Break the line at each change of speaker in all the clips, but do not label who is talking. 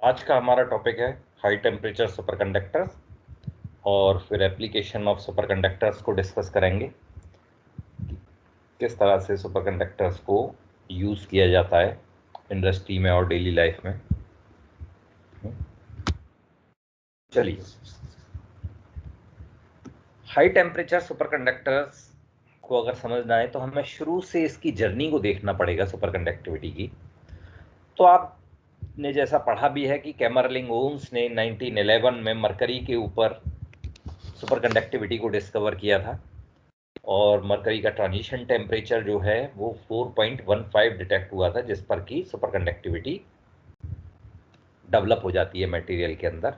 आज का हमारा टॉपिक है हाई टेम्परेचर सुपरकंडक्टर्स और फिर एप्लीकेशन ऑफ सुपरकंडक्टर्स को डिस्कस करेंगे। किस तरह से सुपरकंडक्टर्स को यूज़ किया जाता है इंडस्ट्री में और डेली लाइफ में। चलिए, हाई टेम्परेचर सुपरकंडक्टर्स को अगर समझना है तो हमें शुरू से इसकी जर्नी को देखना पड़ेगा सुपरकंडक्टिविटी की। तो आपने जैसा पढ़ा भी है कि कैमरलिंग ओम्स ने 1911 में मरकरी के ऊपर सुपरकंडक्टिविटी को डिस्कवर किया था और मरकरी का ट्रांजिशन टेम्परेचर जो है वो 4.15 डिटेक्ट हुआ था, जिस पर कि सुपरकंडक्टिविटी डेवलप हो जाती है मटेरियल के अंदर,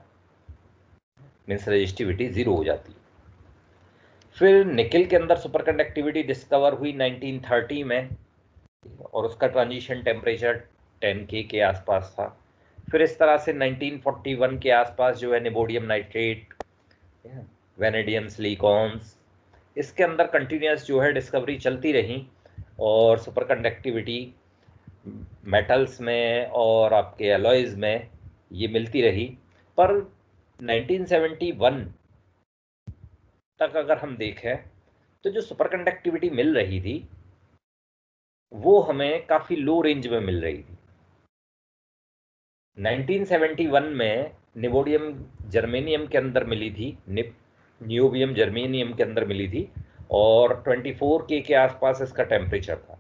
मीन्स रेजिस्टिविटी जीरो हो जाती है। फिर निकल के अंदर सुपरकंडक्टिविटी डिस्कवर हुई 1930 में और उसका ट्रांजिशन टेम्परेचर 10K के आसपास था। फिर इस तरह से 1941 के आसपास जो है निबोडियम नाइट्रेट, वेनेडियम सिलिकॉन्स, इसके अंदर कंटिन्यूस जो है डिस्कवरी चलती रही और सुपरकंडक्टिविटी मेटल्स में और आपके एलॉयज में ये मिलती रही। पर 1971 तक अगर हम देखें तो जो सुपरकंडक्टिविटी मिल रही थी वो हमें काफ़ी लो रेंज में मिल रही थी। 1971 में निबोडियम जर्मेनियम के अंदर मिली थी, नियोबियम जर्मेनियम के अंदर मिली थी और 24K के आसपास इसका टेम्परेचर था।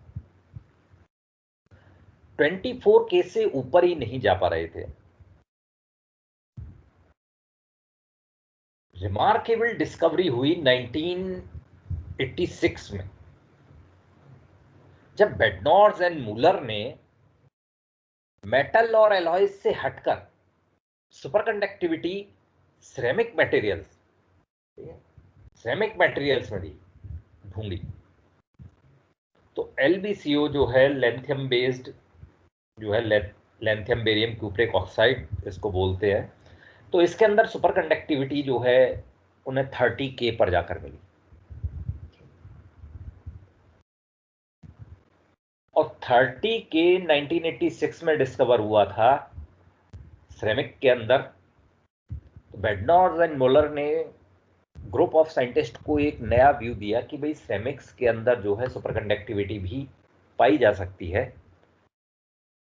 24K से ऊपर ही नहीं जा पा रहे थे। रिमार्केबल डिस्कवरी हुई 1986 में, जब बेडनॉर्स एंड मुलर ने मेटल और एलॉयज से हटकर सुपरकंडक्टिविटी सिरेमिक मटेरियल्स में दी ढूंढी। तो LbCO जो है लेंथियम बेस्ड जो है लेंथियम बेरियम क्यूप्रिक ऑक्साइड इसको बोलते हैं। तो इसके अंदर सुपरकंडक्टिविटी जो है उन्हें 30K पर जाकर मिली और 30K 1986 में डिस्कवर हुआ था सिरेमिक के अंदर। तो बेडनॉर्स एंड मुलर ने ग्रुप ऑफ साइंटिस्ट को एक नया व्यू दिया कि भाई सिरेमिक्स के अंदर जो है सुपरकंडक्टिविटी भी पाई जा सकती है।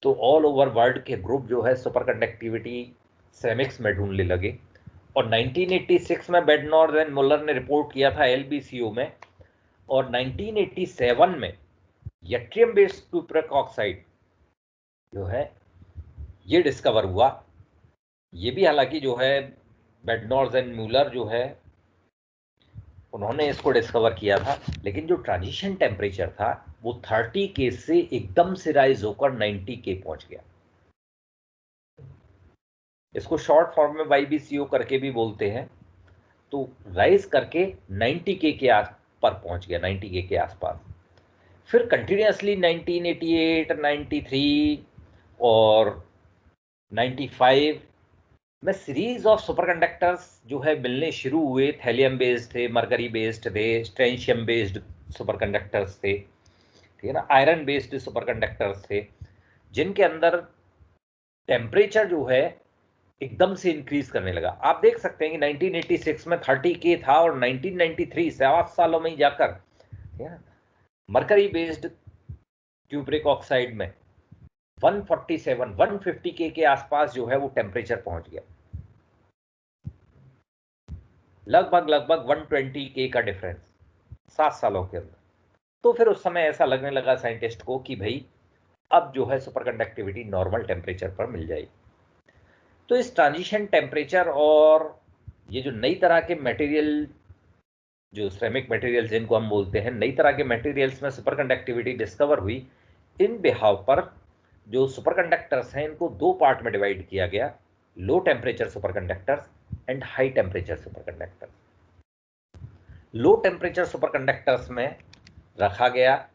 तो ऑल ओवर वर्ल्ड के ग्रुप जो है सुपरकंडक्टिविटी सिरेमिक्स में ढूंढने लगे और 1986 में बेडनॉर्स एंड मुलर ने रिपोर्ट किया था LbCO में और 1987 में यट्रियम बेस्ड क्यूप्रिक ऑक्साइड जो है ये डिस्कवर हुआ। ये भी हालांकि जो है बेडनॉर्स एंड म्यूलर जो है उन्होंने इसको डिस्कवर किया था, लेकिन जो ट्रांजिशन टेम्परेचर था वो 30K से एकदम से राइज होकर 90K पहुंच गया। इसको शॉर्ट फॉर्म में YbCO करके भी बोलते हैं। तो राइज करके 90K के आस पर पहुंच गया, 90K के आसपास। फिर कंटिन्यूसली 1988, 93 और 95 में सीरीज ऑफ सुपरकंडक्टर्स जो है मिलने शुरू हुए। थैलियम बेस्ड थे, मरकरी बेस्ड थे, स्ट्रेंशियम बेस्ड सुपरकंडक्टर्स थे, ठीक है ना, आयरन बेस्ड सुपरकंडक्टर्स थे, जिनके अंदर टेम्परेचर जो है एकदम से इंक्रीज करने लगा। आप देख सकते हैं कि 1986 में 30K था और 1993 7 सालों में ही जाकर, ठीक है ना, मरकरी बेस्ड क्यूप्रिक ऑक्साइड में 147 150K के आसपास जो है वो टेम्परेचर पहुंच गया। लगभग 120K का डिफरेंस 7 सालों के अंदर। तो फिर उस समय ऐसा लगने लगा साइंटिस्ट को कि भाई अब जो है सुपरकंडक्टिविटी नॉर्मल टेम्परेचर पर मिल जाएगी। तो इस ट्रांजिशन टेम्परेचर और ये जो नई तरह के मटेरियल, जो सिरेमिक मटेरियल जिनको हम बोलते हैं, नई तरह के मटेरियल्स में सुपरकंडक्टिविटी डिस्कवर हुई, इन बिहाव पर जो सुपरकंडक्टर्स हैं इनको दो पार्ट में डिवाइड किया गया, low temperature superconductors and high temperature superconductors. Low temperature superconductors में रखा गया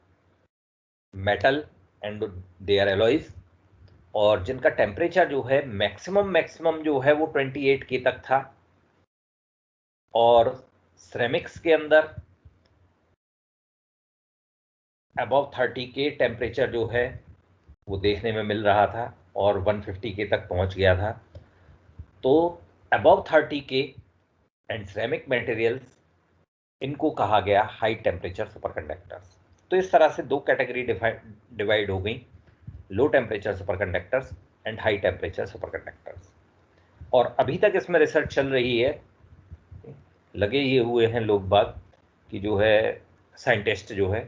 मेटल एंड देयर एलॉयज और जिनका टेम्परेचर जो है मैक्सिमम जो है वो 28K तक था। और सिरेमिक्स के अंदर अबव 30K टेम्परेचर जो है वो देखने में मिल रहा था और 150K तक पहुंच गया था। तो अबव 30 के एंड सिरेमिक मटेरियल्स, इनको कहा गया हाई टेम्परेचर सुपरकंडक्टर्स। तो इस तरह से दो कैटेगरी डिवाइड हो गई, low temperature superconductors and high temperature superconductors. और अभी तक इसमें रिसर्च चल रही है, लगे ये हुए हैं लोग बाग कि जो है साइंटिस्ट जो है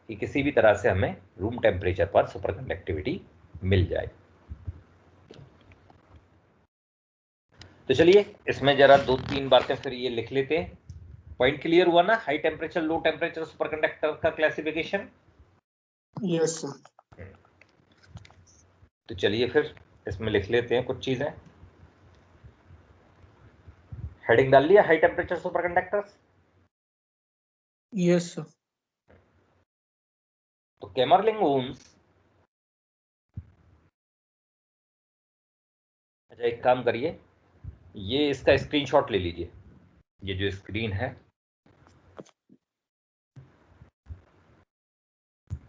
कि किसी भी तरह से हमें रूम टेम्परेचर पर सुपरकंडक्टिविटी मिल जाए। तो चलिए इसमें जरा दो तीन बातें फिर ये लिख लेते हैं। पॉइंट क्लियर हुआ ना, high temperature low temperature superconductor का क्लासिफिकेशन?
Yes sir.
तो चलिए फिर इसमें लिख लेते हैं कुछ चीजें। हेडिंग डाल लिया, high temperature superconductors?
Yes sir.
तो कैमरलिंग ओम्स, अच्छा एक काम करिए, ये इसका स्क्रीनशॉट ले लीजिए, ये जो स्क्रीन है,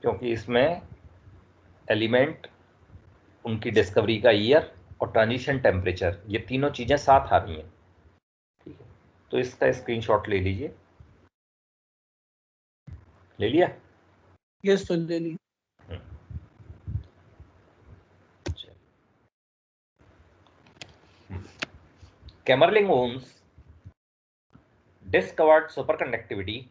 क्योंकि इसमें एलिमेंट, उनकी डिस्कवरी का ईयर और ट्रांजिशन टेम्परेचर, ये तीनों चीजें साथ आ रही हैं। ठीक है, तो इसका स्क्रीनशॉट ले लीजिए। ले लिया?
यस सर, ले ली।
कैमरलिंग ohms discovered superconductivity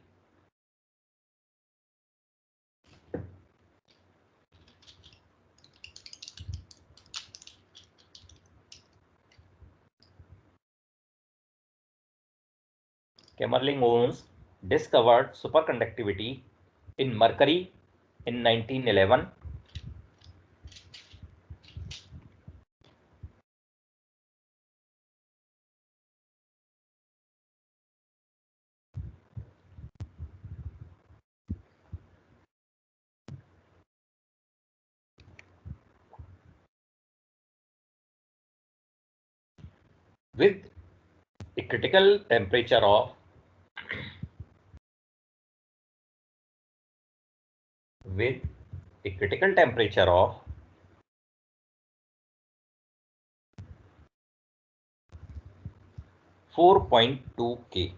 Camerling-Owens discovered superconductivity in mercury in 1911. With a critical temperature of with a critical temperature of 4.2 K.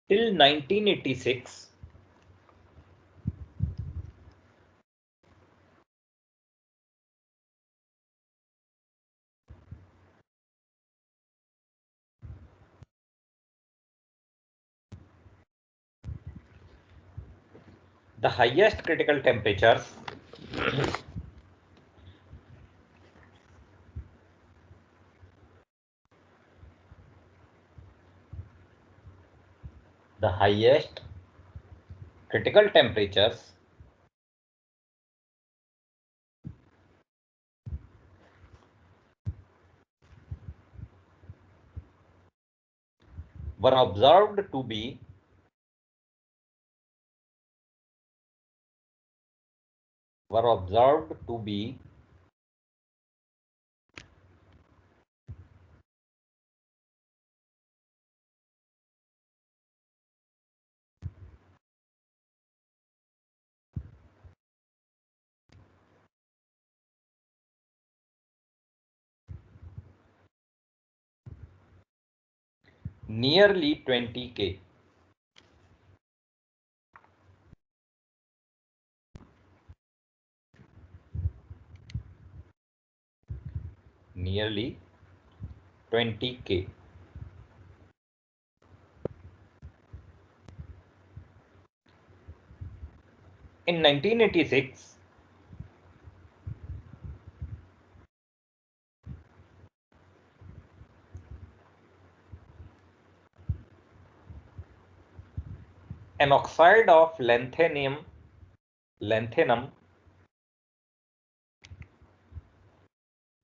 Till 1986, the highest critical temperatures the highest critical temperatures were observed to be nearly 20 K. Nearly 20 K. In 1986, an oxide of lanthanum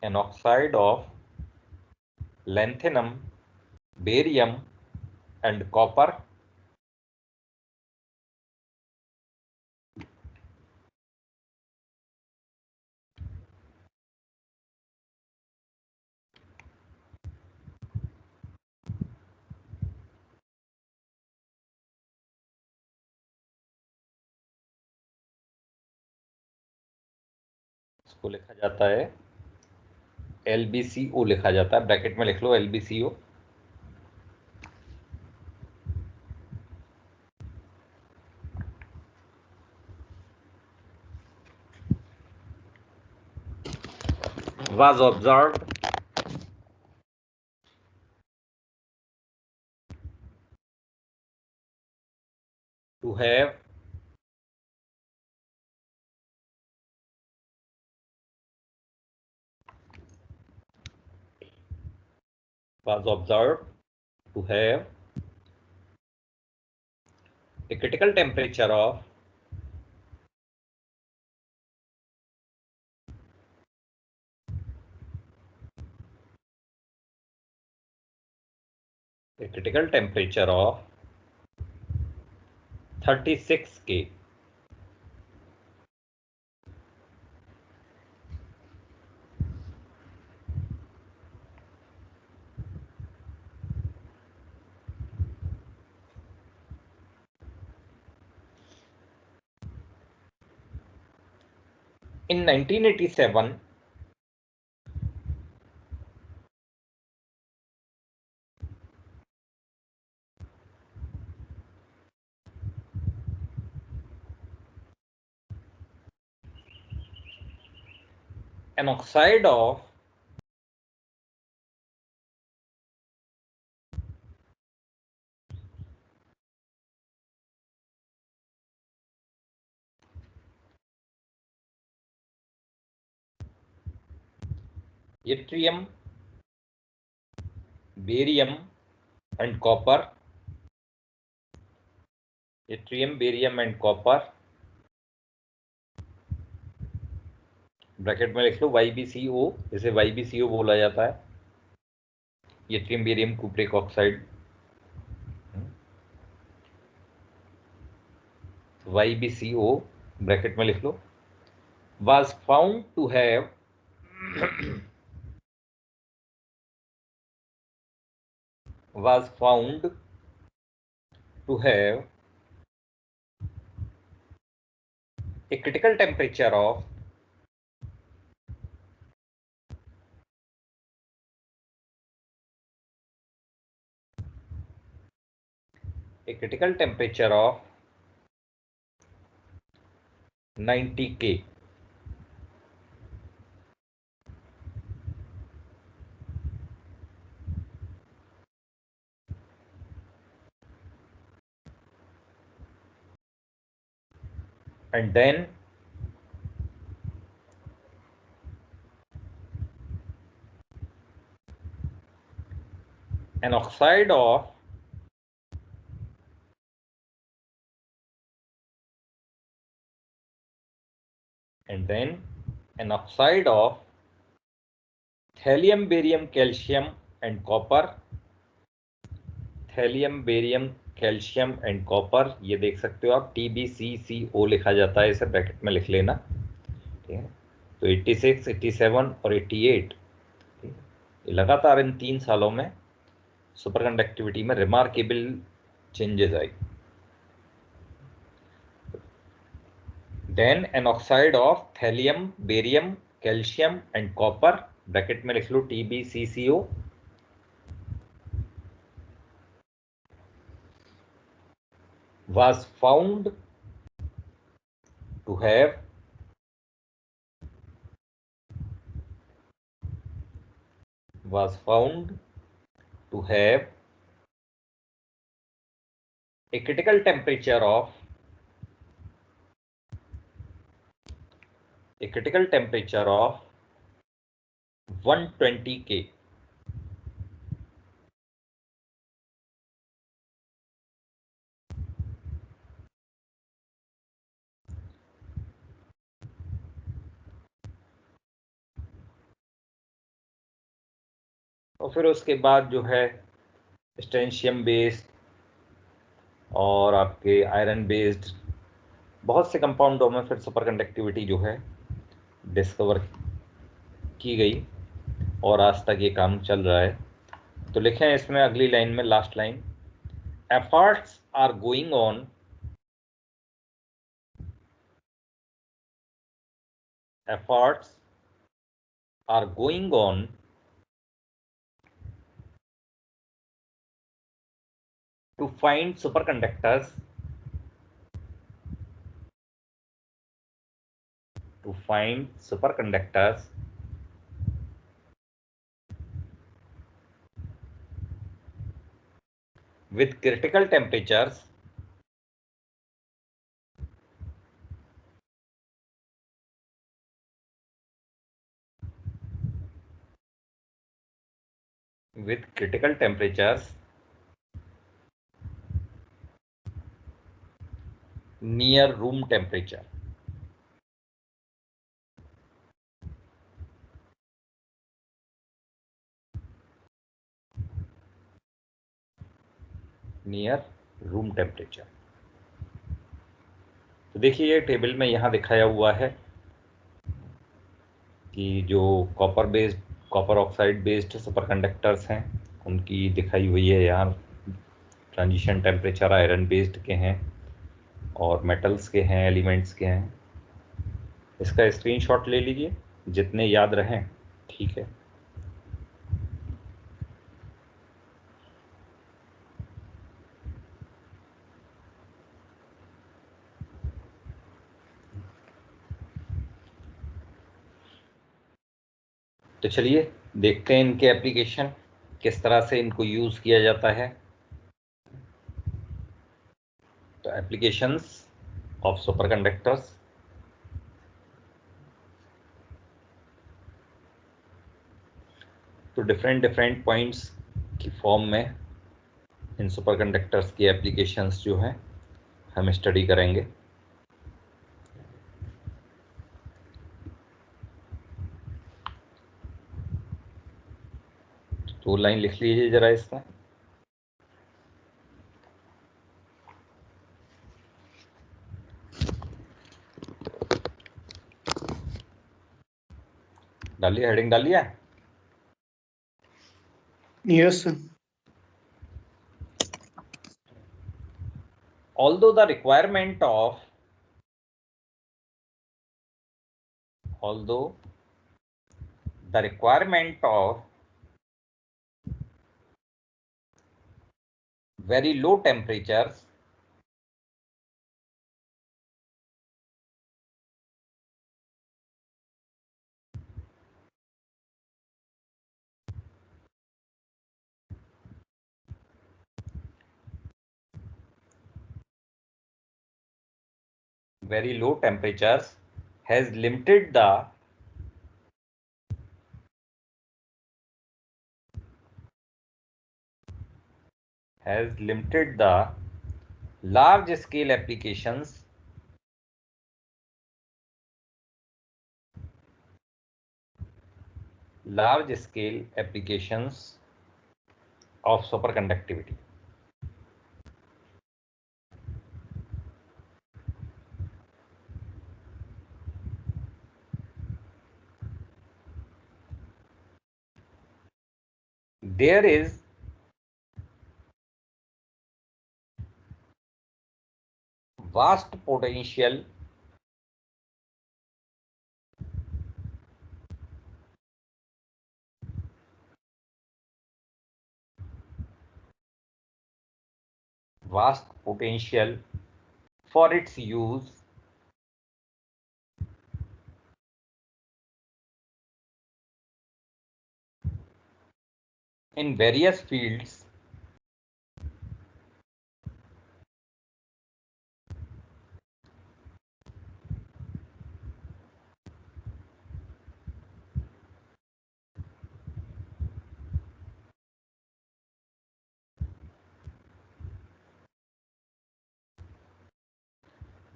an oxide of lanthanum, barium and copper इसको लिखा जाता है LbCO लिखा जाता है, bracket में लिख लो LbCO। was observed to have a critical temperature of a critical temperature of 36 K. In 1987, an oxide of yttrium, barium and copper, yttrium, barium and copper, bracket में लिख लो YbCO, इसे YbCO बोला जाता है, yttrium barium cupric oxide, YbCO bracket में लिख लो, was found to have was found to have a critical temperature of a critical temperature of 90 K. And then an oxide of thallium, barium, calcium and copper, thallium, barium, calcium and copper, ये देख सकते हो आप TbCCO लिखा जाता है, इसे bracket में लिख लेना, ठीक है। तो 86, 87 और 88 लगातार इन 3 सालों में सुपर कंडक्टिविटी में रिमार्केबल चेंजेस आई। Then an oxide of thallium, barium, calcium and copper, bracket में लिख लो TbCCO, was found to have a critical temperature of 120 K. और फिर उसके बाद जो है स्ट्रेंशियम बेस्ड और आपके आयरन बेस्ड बहुत से कंपाउंडों में फिर सुपर कंडक्टिविटी जो है डिस्कवर की गई और आज तक ये काम चल रहा है। तो लिखें इसमें अगली लाइन में, last line, efforts are going on to find superconductors with critical temperatures near room temperature. Near room temperature. तो देखिए ये टेबल में यहाँ दिखाया हुआ है कि जो copper oxide based super conductors हैं उनकी दिखाई हुई है यहाँ। ट्रांजिशन टेम्परेचर आयरन बेस्ड के हैं और मेटल्स के हैं, एलिमेंट्स के हैं। इसका स्क्रीनशॉट ले लीजिए, जितने याद रहें ठीक है। तो चलिए देखते हैं इनके एप्लीकेशन, किस तरह से इनको यूज किया जाता है। तो एप्लीकेशंस ऑफ सुपर कंडक्टर्स, तो डिफरेंट पॉइंट्स की फॉर्म में इन सुपर कंडक्टर्स की एप्लीकेशंस जो हैं हम स्टडी करेंगे। तो लाइन लिख लीजिए जरा इसमें। डालिए, हेडिंग डालिए।
Yes, sir.
Although the requirement of very low temperatures has limited the large scale applications of superconductivity. There is vast potential for its use in various fields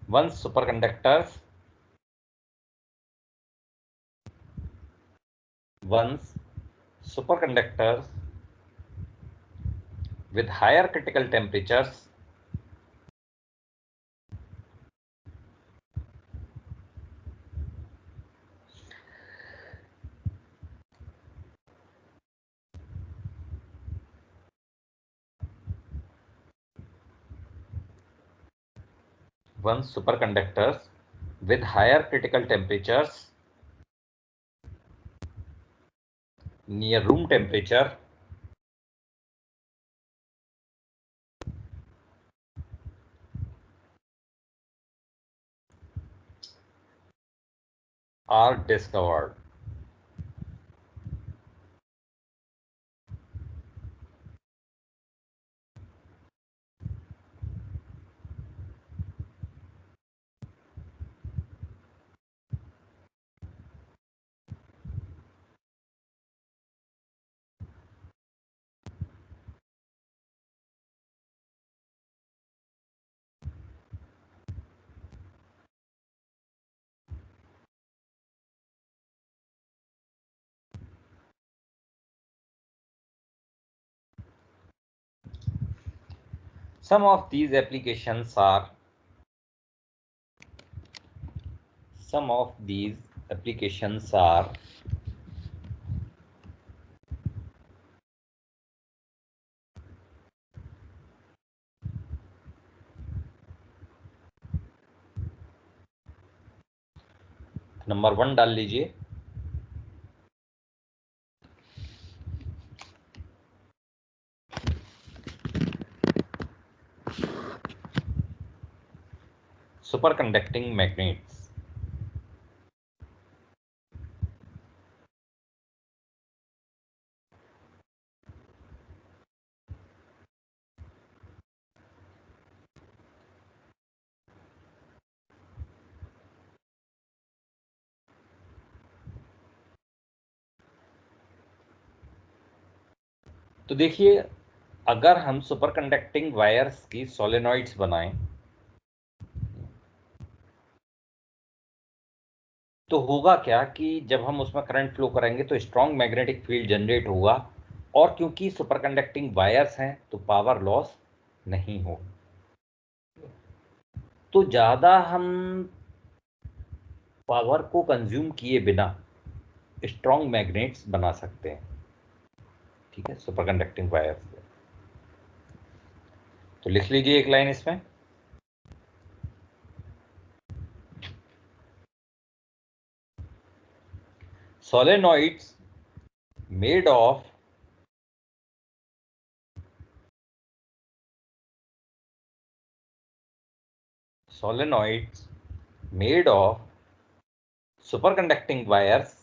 once superconductors with higher critical temperatures superconductors with higher critical temperatures near room temperature are discovered. Some of these applications are number 1 डाल लीजिए, superconducting magnets. तो देखिए, अगर हम superconducting wires की solenoids बनाएं तो होगा क्या कि जब हम उसमें करंट फ्लो करेंगे तो स्ट्रॉन्ग मैग्नेटिक फील्ड जनरेट होगा, और क्योंकि सुपरकंडक्टिंग वायर्स हैं तो पावर लॉस नहीं हो। तो ज़्यादा हम पावर को कंज्यूम किए बिना स्ट्रॉन्ग मैग्नेट्स बना सकते हैं, ठीक है, सुपरकंडक्टिंग वायर्स से। तो लिख लीजिए एक लाइन इसमें, solenoids made of superconducting wires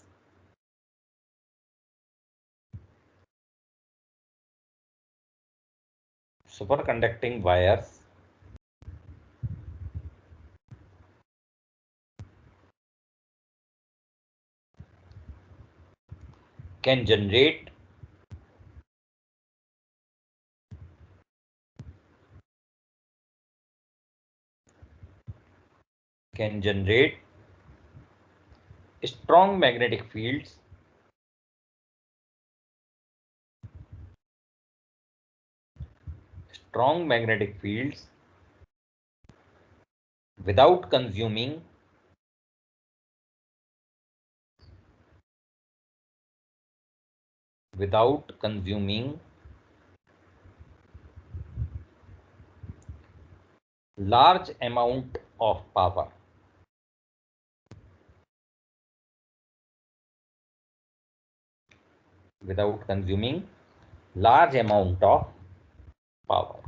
can generate strong magnetic fields without consuming large amount of power. Without consuming large amount of power.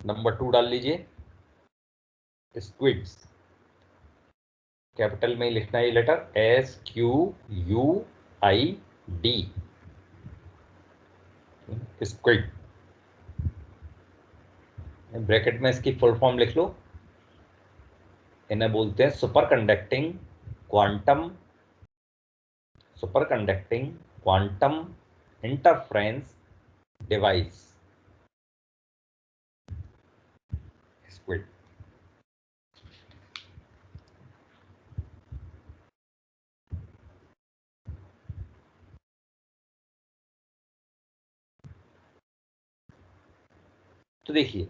Number 2 डाल लीजिए, स्क्विड्स। कैपिटल में लिखना है ये लेटर, SQUID, स्क्विड। ब्रैकेट में इसकी फुल फॉर्म लिख लो। इन्हें बोलते हैं superconducting quantum interference device, squid. तो देखिए,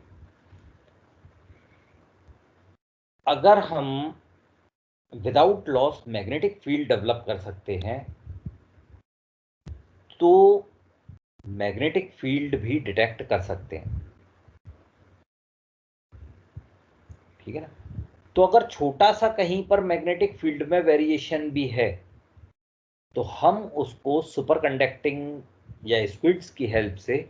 अगर हम without loss magnetic field develop कर सकते हैं तो मैग्नेटिक फील्ड भी डिटेक्ट कर सकते हैं, ठीक है ना। तो अगर छोटा सा कहीं पर मैग्नेटिक फील्ड में वेरिएशन भी है तो हम उसको सुपर कंडक्टिंग या स्क्विड्स की हेल्प से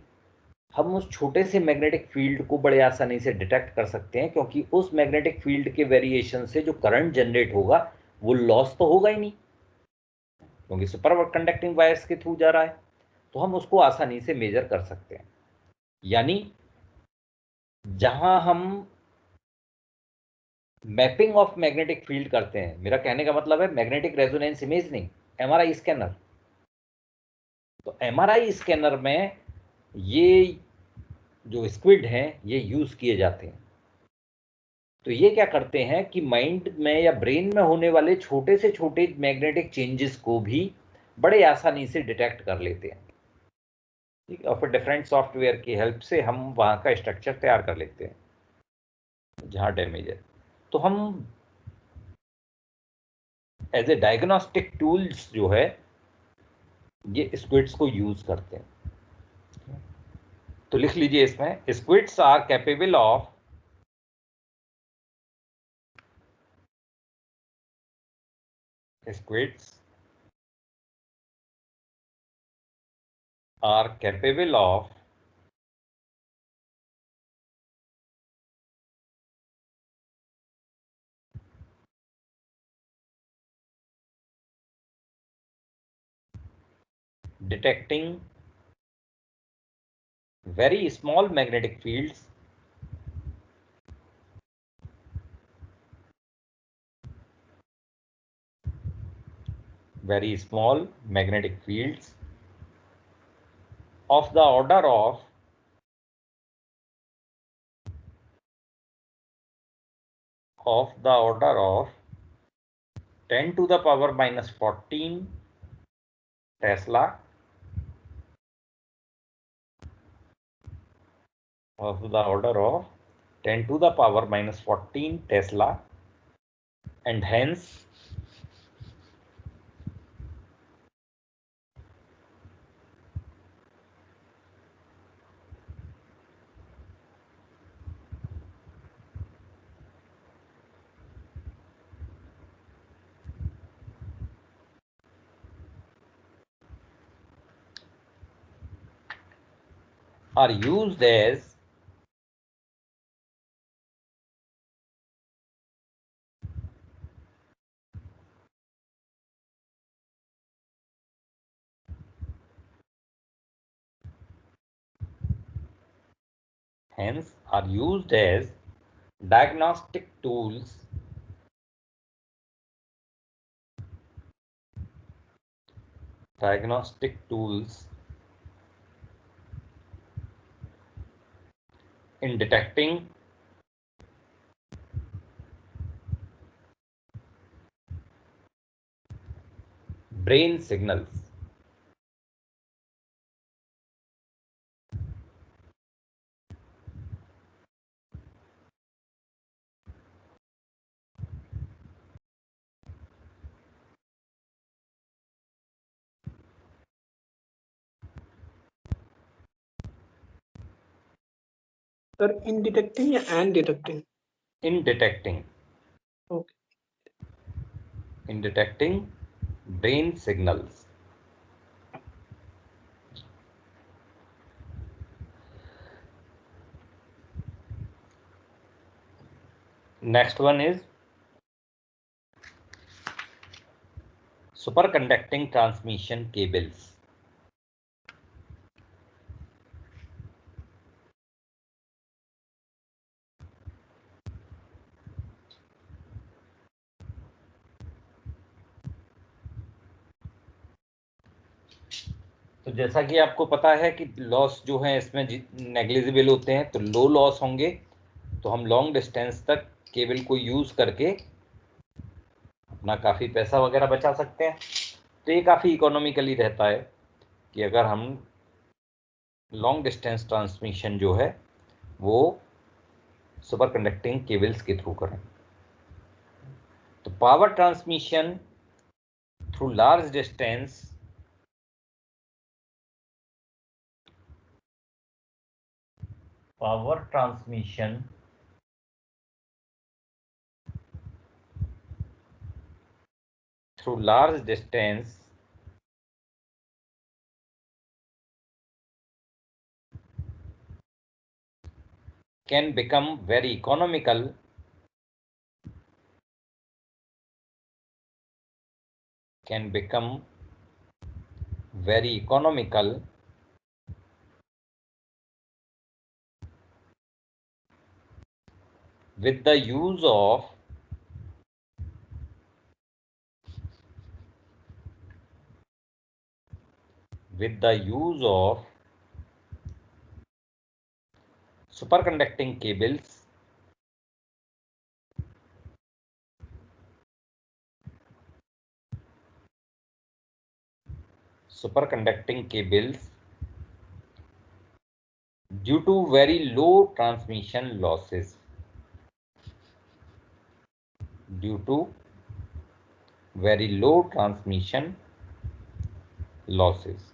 हम उस छोटे से मैग्नेटिक फील्ड को बड़े आसानी से डिटेक्ट कर सकते हैं, क्योंकि उस मैग्नेटिक फील्ड के वेरिएशन से जो करंट जनरेट होगा वो लॉस तो होगा ही नहीं, क्योंकि सुपर कंडक्टिंग वायर्स के थ्रू जा रहा है, तो हम उसको आसानी से मेजर कर सकते हैं। यानी जहां हम मैपिंग ऑफ मैग्नेटिक फील्ड करते हैं, मेरा कहने का मतलब है magnetic resonance imaging, MRI scanner, तो एमआरआई स्कैनर में ये जो स्क्विड हैं ये यूज किए जाते हैं। तो ये क्या करते हैं कि माइंड में या ब्रेन में होने वाले छोटे से छोटे मैग्नेटिक चेंजेस को भी बड़े आसानी से डिटेक्ट कर लेते हैं, ठीक है। और फिर डिफरेंट सॉफ्टवेयर की हेल्प से हम वहाँ का स्ट्रक्चर तैयार कर लेते हैं जहाँ डैमेज है। तो हम एज ए डायग्नोस्टिक टूल्स जो है ये स्क्विड्स को यूज करते हैं। तो लिख लीजिए इसमें, squids are capable of squids are capable of detecting very small magnetic fields of the order of 10 to the power minus 14 Tesla, of the order of 10 to the power minus 14 Tesla, and hence are used as diagnostic tools in detecting brain signals.
Sir in detecting या and detecting?
In detecting.
Okay.
In detecting brain signals. Next one is superconducting transmission cables. तो जैसा कि आपको पता है कि loss जो है इसमें नेग्लिजिबल होते हैं, तो लो लॉस होंगे तो हम लॉन्ग डिस्टेंस तक केबल को यूज करके अपना काफ़ी पैसा वगैरह बचा सकते हैं। तो ये काफ़ी इकोनॉमिकली रहता है कि अगर हम लॉन्ग डिस्टेंस ट्रांसमिशन जो है वो सुपर कंडक्टिंग केबल्स के थ्रू करें। तो power transmission through large distance through large distance can become very economical with the use of superconducting cables due to very low transmission losses.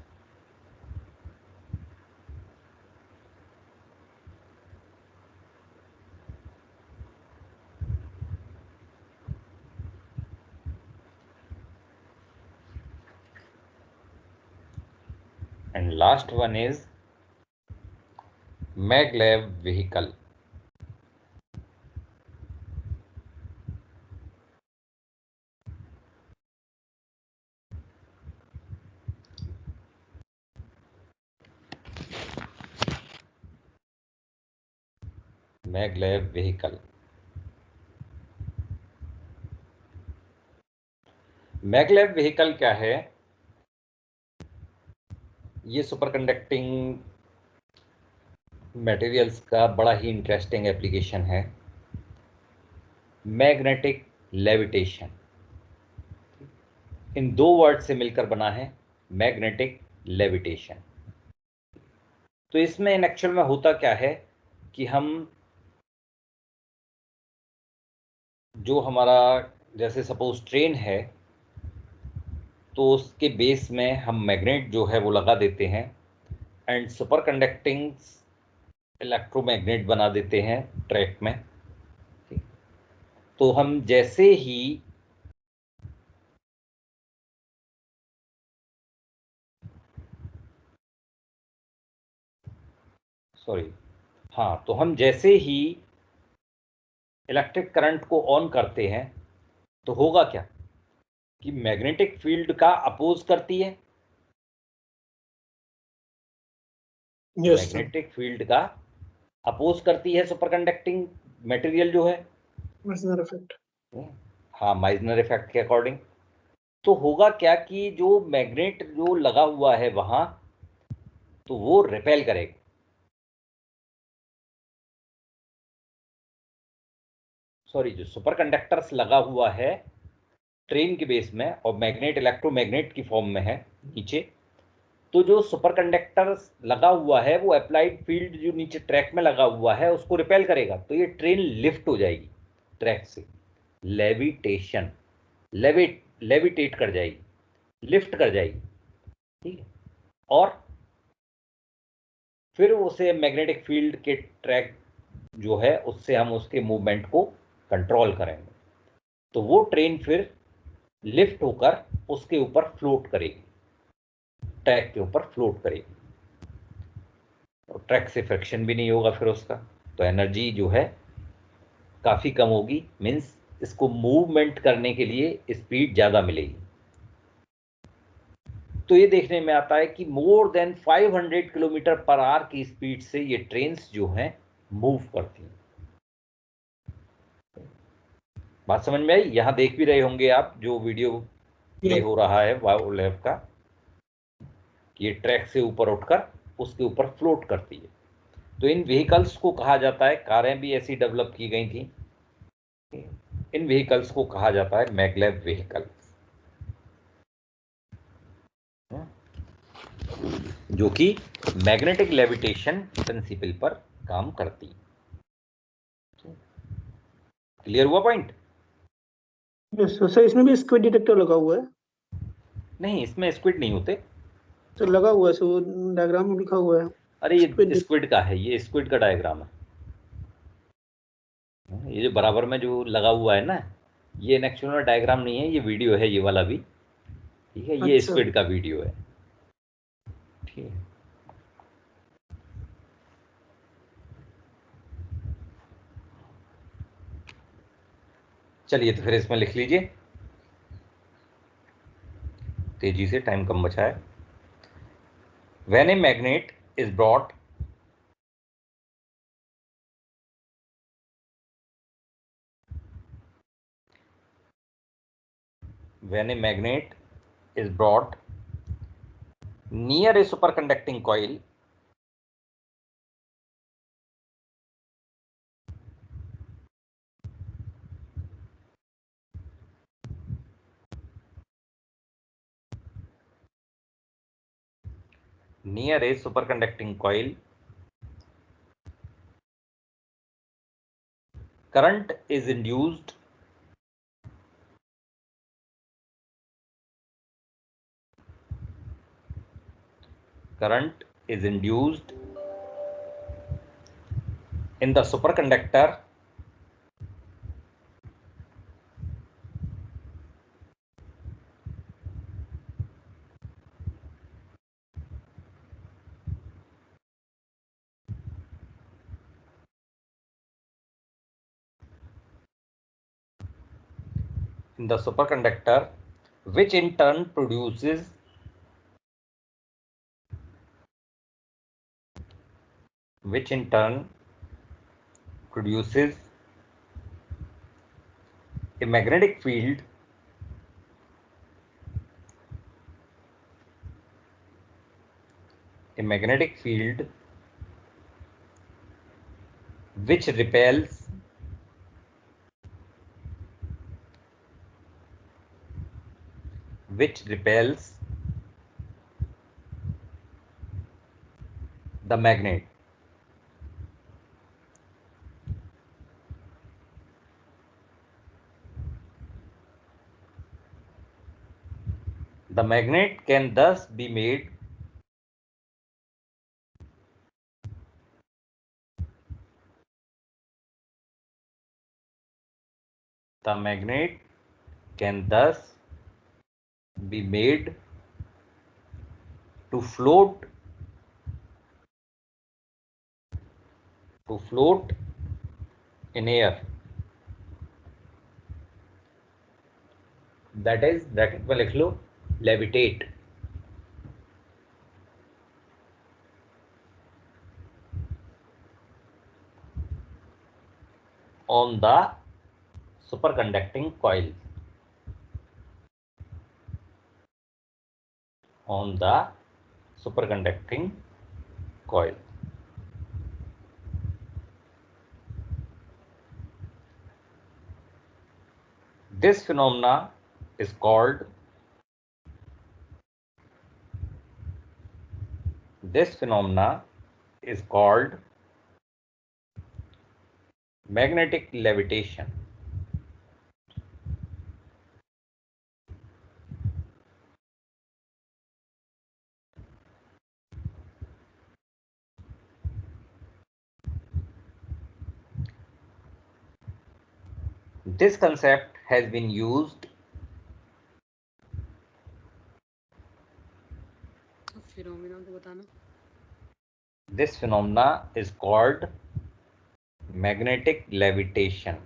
And last one is maglev vehicle. maglev vehicle क्या है? ये super conducting materials का बड़ा ही interesting application है। Magnetic levitation, इन दो word से मिलकर बना है मैग्नेटिक लेविटेशन। तो इसमें इन एक्चुअल में होता क्या है कि हम जो हमारा जैसे सपोज ट्रेन है तो उसके बेस में हम मैग्नेट जो है वो लगा देते हैं एंड सुपर कंडक्टिंग इलेक्ट्रोमैग्नेट बना देते हैं ट्रैक में। तो हम जैसे ही तो हम जैसे ही इलेक्ट्रिक करंट को ऑन करते हैं तो होगा क्या कि मैग्नेटिक फील्ड का अपोज करती है। मैग्नेटिक फील्ड का अपोज करती है सुपर कंडक्टिंग मटेरियल जो है
माइजनर इफेक्ट।
हाँ, माइजनर इफेक्ट के अकॉर्डिंग। तो होगा क्या कि जो मैग्नेट जो लगा हुआ है वहां तो वो रिपेल करेगा। जो सुपर कंडक्टर्स लगा हुआ है ट्रेन के बेस में और मैग्नेट इलेक्ट्रोमैग्नेट की फॉर्म में है नीचे, तो जो सुपर कंडक्टर्स लगा हुआ है वो अप्लाइड फील्ड जो नीचे ट्रैक में लगा हुआ है उसको रिपेल करेगा। तो ये ट्रेन लिफ्ट हो जाएगी ट्रैक से, लेविटेशन, लेविटेट कर जाएगी, लिफ्ट कर जाएगी, ठीक है। और फिर उसे मैग्नेटिक फील्ड के ट्रैक जो है उससे हम उसके मूवमेंट को कंट्रोल करेंगे। तो वो ट्रेन फिर लिफ्ट होकर उसके ऊपर फ्लोट करेगी, ट्रैक के ऊपर फ्लोट करेगी और ट्रैक से फ्रिक्शन भी नहीं होगा फिर उसका, तो एनर्जी जो है काफ़ी कम होगी, मीन्स इसको मूवमेंट करने के लिए स्पीड ज़्यादा मिलेगी। तो ये देखने में आता है कि more than 500 kilometre per hour की स्पीड से ये ट्रेन्स जो हैं मूव करती हैं। बात समझ में आई? यहां देख भी रहे होंगे आप जो वीडियो प्ले हो रहा है वायोलैब का, ये ट्रैक से ऊपर उठकर उसके ऊपर फ्लोट करती है। तो इन व्हीकल्स को कहा जाता है, कारें भी ऐसी डेवलप की गई थी, इन व्हीकल्स को कहा जाता है मैग्लेव व्हीकल्स, जो कि मैग्नेटिक लेविटेशन प्रिंसिपल पर काम करती। क्लियर हुआ पॉइंट?
सर इसमें भी स्क्विड डिटेक्टर लगा हुआ है?
नहीं, इसमें स्क्विड नहीं होते।
तो लगा हुआ है, सो डायग्राम में लिखा हुआ है।
अरे ये स्क्विड का है, ये स्क्विड का डायग्राम है। ये जो बराबर में जो लगा हुआ है ना, ये एक्चुअल में डायग्राम नहीं है, ये वीडियो है, ये वाला भी। ठीक है, ये
अच्छा।
स्क्विड का वीडियो है। ठीक है, चलिए तो फिर इसमें लिख लीजिए, तेजी से, टाइम कम बचा है। When a magnet is brought when a magnet is brought near a superconducting coil, near a superconducting coil, current is induced in the superconductor which in turn produces a magnetic field which repels the magnet. The magnet can thus be made to float in air, that is bracket में लिख लो levitate, on the superconducting coil, This phenomena is called magnetic levitation. This concept has been used
phenomena को बताना।
This phenomena is called magnetic levitation.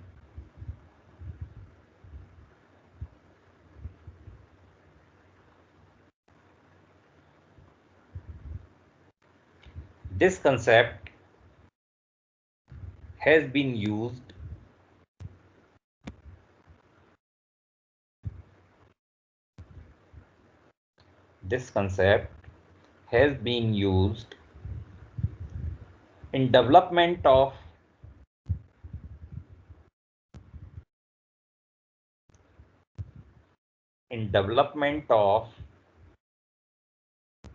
This concept has been used in development of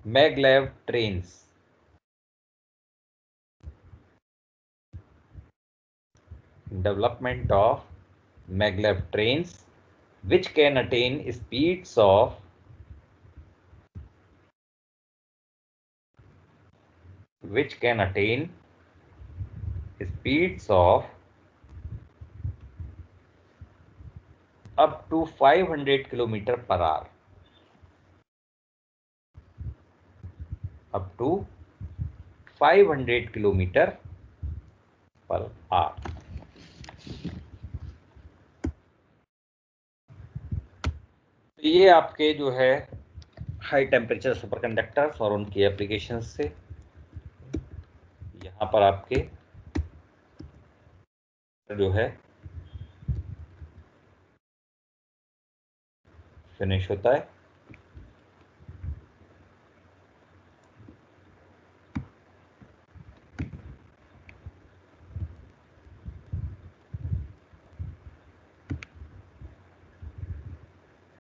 maglev trains. development of maglev trains which can attain speeds of up to 500 km per hour. Up to 500 km per hour. ये आपके जो है high temperature super conductors और उनकी applications से यहाँ पर आपके जो है फिनिश होता है।